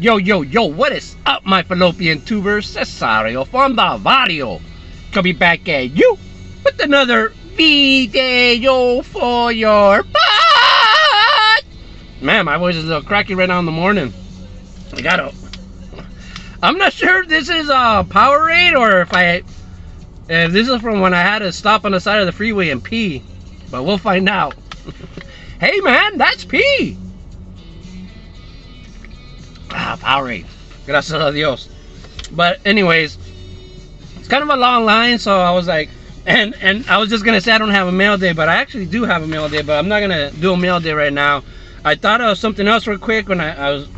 Yo, yo, yo, what is up, my fallopian tubers? Cesario from the Vario. Coming back at you with another video for your butt. Man, my voice is a little cracky right now in the morning. I'm not sure if this is a Powerade or if this is from when I had to stop on the side of the freeway and pee. But we'll find out. Hey, man, that's pee. Powerade. Gracias a Dios. But anyways, it's kind of a long line, so I was like, and I was just gonna say I don't have a mail day, but I actually do have a mail day, but I'm not gonna do a mail day right now. I thought of something else real quick when I was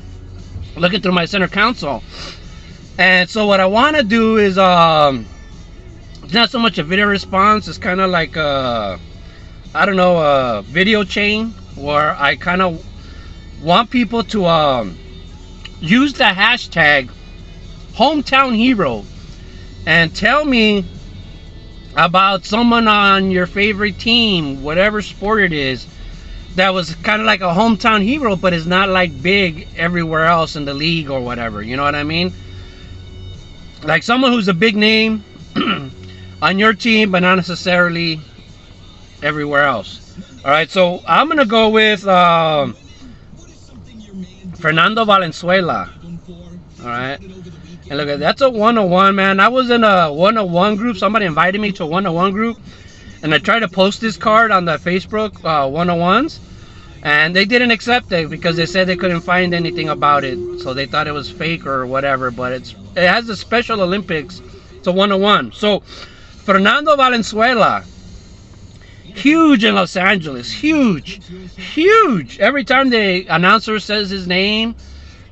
looking through my center console. And so what I want to do is it's not so much a video response, it's kind of like I don't know, a video chain where I kind of want people to use the hashtag hometown hero and tell me about someone on your favorite team, whatever sport it is, that was kind of like a hometown hero but is not like big everywhere else in the league or whatever, you know what I mean? Like someone who's a big name on your team but not necessarily everywhere else. All right, so I'm gonna go with Fernando Valenzuela. All right, and look at that's a 101, man. I was in a 101 group. Somebody invited me to a 101 group, and I tried to post this card on the Facebook 101s, and they didn't accept it because they said they couldn't find anything about it, so they thought it was fake or whatever. But it has the Special Olympics. It's a 101. So Fernando Valenzuela, huge in Los Angeles, huge. Every time the announcer says his name,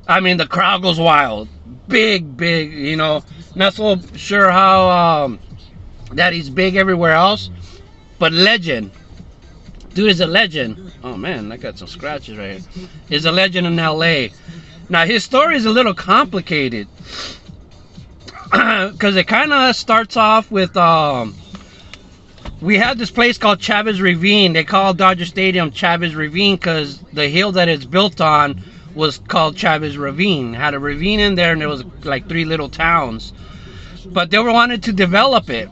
I mean, the crowd goes wild. Big, you know. Not so sure how that he's big everywhere else, but legend. Dude is a legend. Oh man, I got some scratches right here. He's a legend in LA. Now his story is a little complicated because it kind of starts off with we had this place called Chavez Ravine. They call Dodger Stadium Chavez Ravine because the hill that it's built on was called Chavez Ravine. It had a ravine in there, and there was like 3 little towns. But they wanted to develop it,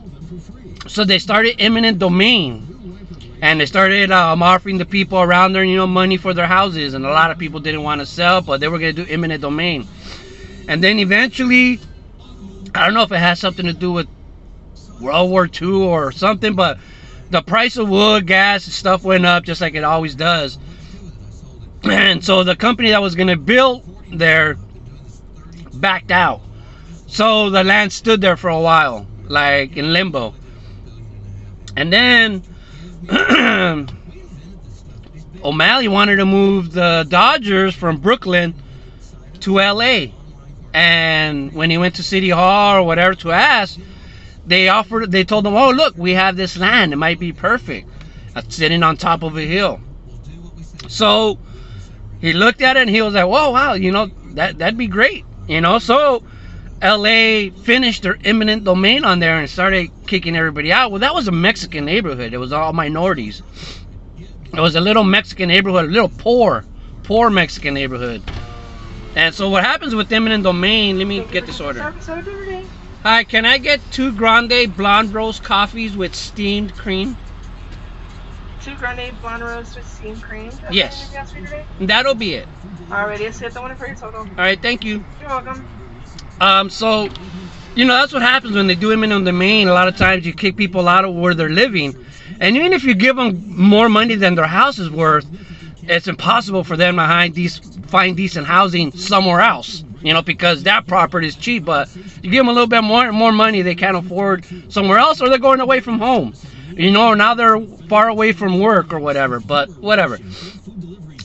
so they started eminent domain, and they started offering the people around there, you know, money for their houses. And a lot of people didn't want to sell, but they were going to do eminent domain. And then eventually, I don't know if it has something to do with World War II or something, but the price of wood, gas, and stuff went up just like it always does. And so the company that was going to build there backed out. So the land stood there for a while, like in limbo. And then O'Malley wanted to move the Dodgers from Brooklyn to LA. And when he went to City Hall or whatever to ask, they told him, oh, look, we have this land. It might be perfect. It's sitting on top of a hill. So he looked at it and he was like, whoa, wow, you know, that'd be great. You know, so LA finished their eminent domain on there and started kicking everybody out. Well, that was a Mexican neighborhood. It was all minorities. It was a little Mexican neighborhood, a little poor Mexican neighborhood. And so what happens with eminent domain, let me get this order. Hi, can I get 2 grande blonde roast coffees with steamed cream? 2 grande blonde roast with steamed cream? That's yes. That'll be it. Alrighty, let's hit the one for your total. Alright, thank you. You're welcome. So, you know, that's what happens when they do eminent domain. A lot of times you kick people out of where they're living. And even if you give them more money than their house is worth, it's impossible for them to find decent housing somewhere else, you know, because that property is cheap. But you give them a little bit more money, they can't afford somewhere else, or they're going away from home, you know, or now they're far away from work or whatever. But whatever.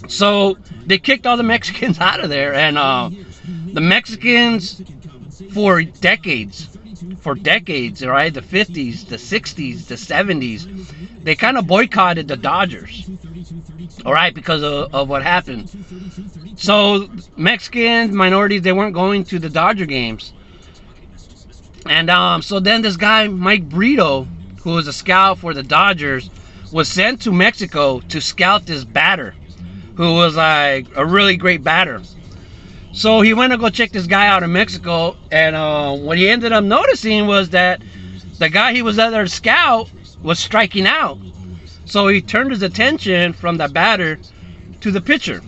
So they kicked all the Mexicans out of there, and the Mexicans for decades, right, the 50s, the 60s, the 70s, they kind of boycotted the Dodgers. All right, because of what happened. So Mexicans, minorities, they weren't going to the Dodger games. And so then this guy, Mike Brito, who was a scout for the Dodgers, was sent to Mexico to scout this batter, who was like a really great batter. So he went to go check this guy out in Mexico, and what he ended up noticing was that the guy he was there to scout was striking out. So he turned his attention from the batter to the pitcher,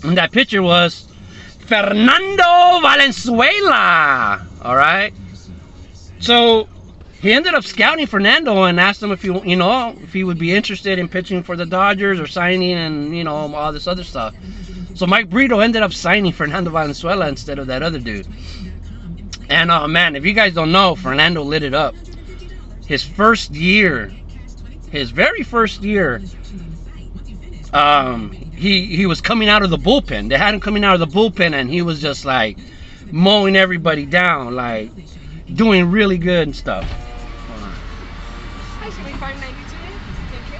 and that pitcher was Fernando Valenzuela. All right. So he ended up scouting Fernando and asked him if he would be interested in pitching for the Dodgers or signing, and all this other stuff. So Mike Brito ended up signing Fernando Valenzuela instead of that other dude. And man, if you guys don't know, Fernando lit it up. His very first year, he was coming out of the bullpen. They had him coming out of the bullpen, and he was just like mowing everybody down, like doing really good and stuff. Hi, should we $5.92? Thank you.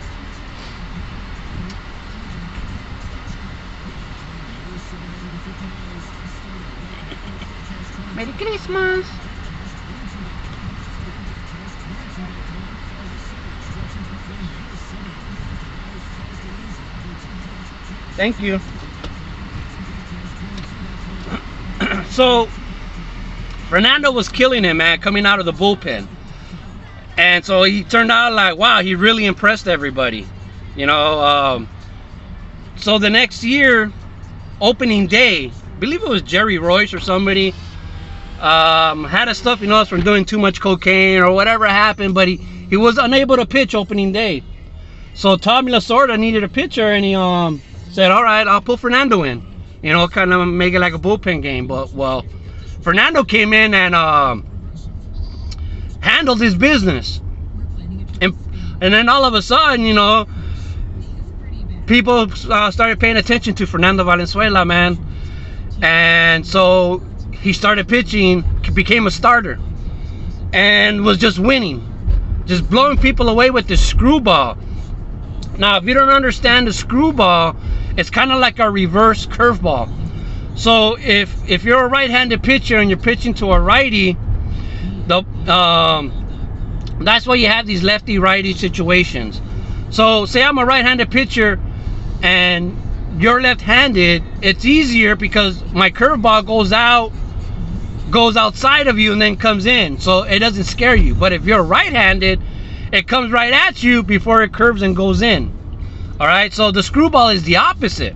Merry Christmas. Thank you. So Fernando was killing him, man, coming out of the bullpen. And so he turned out like, wow, he really impressed everybody. So the next year, opening day, I believe it was Jerry Royce or somebody, had a stuffy nose from doing too much cocaine or whatever happened, but he was unable to pitch opening day. So Tommy Lasorda needed a pitcher, and he said, all right, I'll put Fernando in, kind of make it like a bullpen game. But well, Fernando came in and handled his business, and then all of a sudden, people started paying attention to Fernando Valenzuela, man. And so he started pitching, became a starter, and was just winning, just blowing people away with this screwball. Now, if you don't understand the screwball, it's kind of like a reverse curveball. So if you're a right-handed pitcher and you're pitching to a righty, that's why you have these lefty-righty situations. So say I'm a right-handed pitcher and you're left-handed, it's easier because my curveball goes outside of you and then comes in, so it doesn't scare you. But if you're right-handed, it comes right at you before it curves and goes in. All right, so the screwball is the opposite.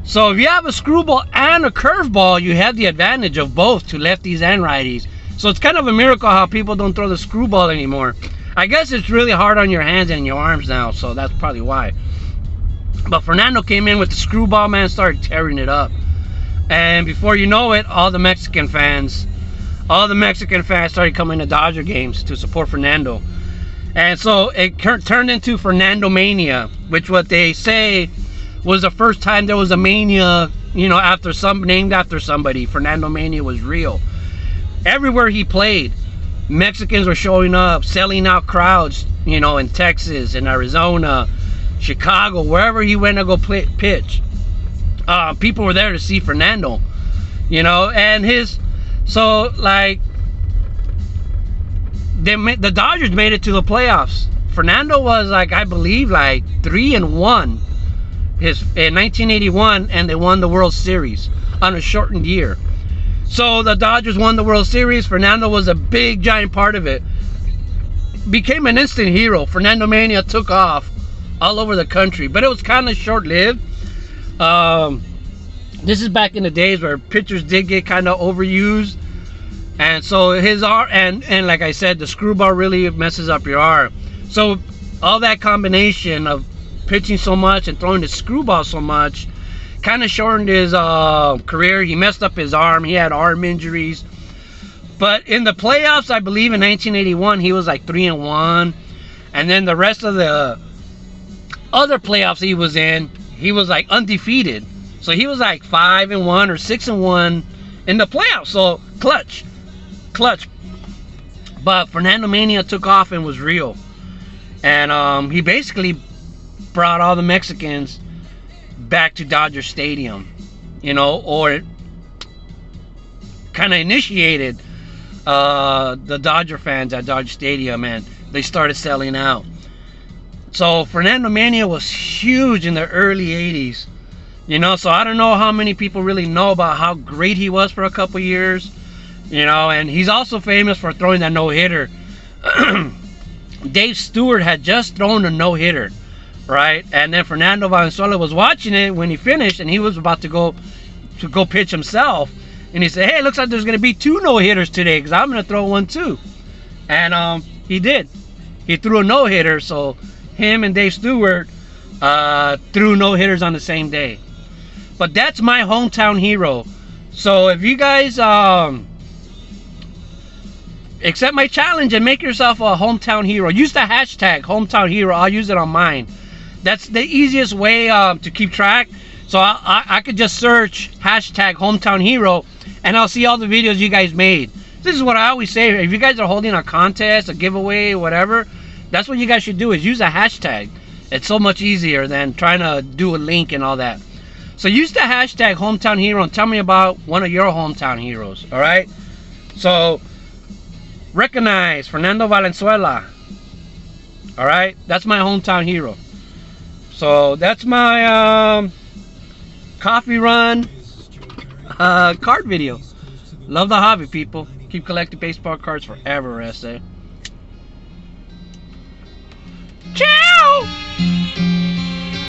So if you have a screwball and a curveball, you have the advantage of both to lefties and righties. So it's kind of a miracle how people don't throw the screwball anymore. I guess it's really hard on your hands and your arms now, so that's probably why. But Fernando came in with the screwball, man, started tearing it up. And before you know it, all the Mexican fans started coming to Dodger games to support Fernando. And so it turned into Fernando Mania, which what they say was the first time there was a mania, named after somebody. Fernando Mania was real. Everywhere he played, Mexicans were showing up, selling out crowds, in Texas, in Arizona, Chicago, wherever he went to go pitch. People were there to see Fernando, and the Dodgers made it to the playoffs. Fernando was I believe 3-1 in 1981, and they won the World Series on a shortened year. So the Dodgers won the World Series. Fernando was a big giant part of it. Became an instant hero. Fernando Mania took off all over the country, but it was kind of short-lived. This is back in the days where pitchers did get kind of overused. And so his arm, and like I said, the screwball really messes up your arm. So all that combination of pitching so much and throwing the screwball so much kind of shortened his career. He messed up his arm. He had arm injuries. But in the playoffs, I believe in 1981, he was 3-1. And then the rest of the other playoffs he was in, he was undefeated. So he was 5-1 or 6-1 in the playoffs. So clutch. But Fernando Mania took off and was real. And he basically brought all the Mexicans back to Dodger Stadium, or kind of initiated the Dodger fans at Dodger Stadium, and they started selling out. So Fernando Mania was huge in the early 80s. You know, so I don't know how many people really know about how great he was for a couple years. You know, and he's also famous for throwing that no-hitter. Dave Stewart had just thrown a no-hitter, right? And then Fernando Valenzuela was watching it when he finished, and he was about to go pitch himself. And he said, hey, looks like there's going to be 2 no-hitters today, because I'm going to throw one too. And he did. He threw a no-hitter, so him and Dave Stewart threw no-hitters on the same day. But that's my hometown hero. So if you guys accept my challenge and make yourself a hometown hero, use the hashtag hometown hero. I'll use it on mine. That's the easiest way to keep track. So I could just search hashtag hometown hero, and I'll see all the videos you guys made. This is what I always say. If you guys are holding a contest, a giveaway, whatever, that's what you guys should do, is use a hashtag. It's so much easier than trying to do a link and all that. So use the hashtag hometown hero and tell me about one of your hometown heroes. All right. So recognize Fernando Valenzuela. All right. That's my hometown hero. So that's my coffee run card video. Love the hobby, people. Keep collecting baseball cards forever, I say. Ciao!